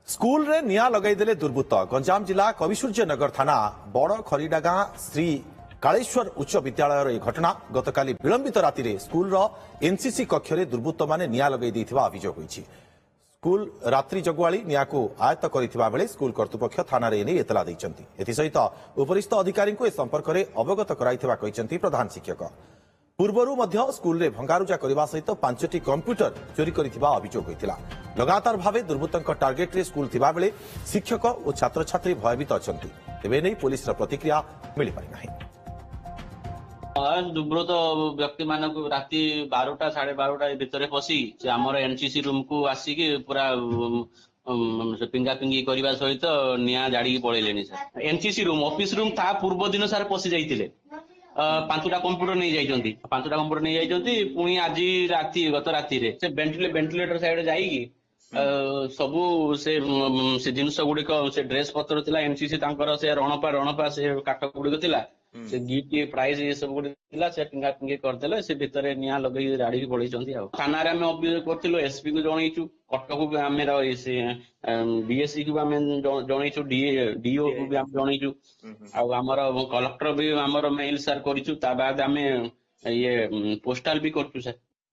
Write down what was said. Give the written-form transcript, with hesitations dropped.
School रे निया लगैदेले दुर्बृत्त गंजाम जिला कविसूर्यनगर थाना बड़ खरीडागा श्री कालेश्वर उच्च विद्यालय यह घटना गतकाली विलंबित राति स्कूल एनसीसी कक्ष में दुर्बृत्त माने निया लगै दैथिबा अभियोग होईछि। स्कूल रात्रि जगुआली निया को आयत्त करिथिबा बेले स्कूल कर्तृपक्ष थाना रे एने एतला दैछन्ति। एथिसहित उपरिस्थ अधिकारी को ए संपर्क में अवगत कराइथिबा कहिसन्ति प्रधान शिक्षक। पूर्वरु मध्य स्कूल रे भंगारुजा करने सहित 5टी कंप्यूटर चोरी करिथिबा अभियोग होइतिला। लगातार भावे दुर्बृत्तक टार्गेट रे स्कूल थिबा बेले शिक्षक और छात्र छात्री भयभीत अछन्ति। तेबे नै पुलिस प्रतिक्रिया मिल पारि नाही। दुर्बृत्त व्यक्ति मानक राति 12टा 12:30 भितर पशि आमर एनसीसी रूम को आसिक पूरा पिंगा पिंगी करने सहित निया जाड़ी पड़े। एनसीसी रूम ऑफिस रूम था पूर्व दिन सार पशि जाइतिले 5टा कंप्यूटर नहीं जाइछन्ति 5टा कंप्यूटर नहीं जाइछन्ति पुणी आज राति गत राति रे से वेंटिलेटर साइड जाइकी सबू से जिनस गुड़िक से ड्रेस पत्र थिला एनसीसी तांकर से रणपा से काठ गुड़िक थिला से गिफ्ट प्राइज ये सब गुड़ी थिला से पिंगा पिंगी करदेले से भितर निया लगई राड़ी पड़ैछन्ति। आ थाना रे हम अभियोग करथिलो एसपी को जणैछु कटक को आमे से डीएससी को आमे जणैछु डीओ को भी हम जणैछु आ हमर कलेक्टर भी हमर मेल सर करिछु ता बाद आमे ये पोस्टल भी करछु सर।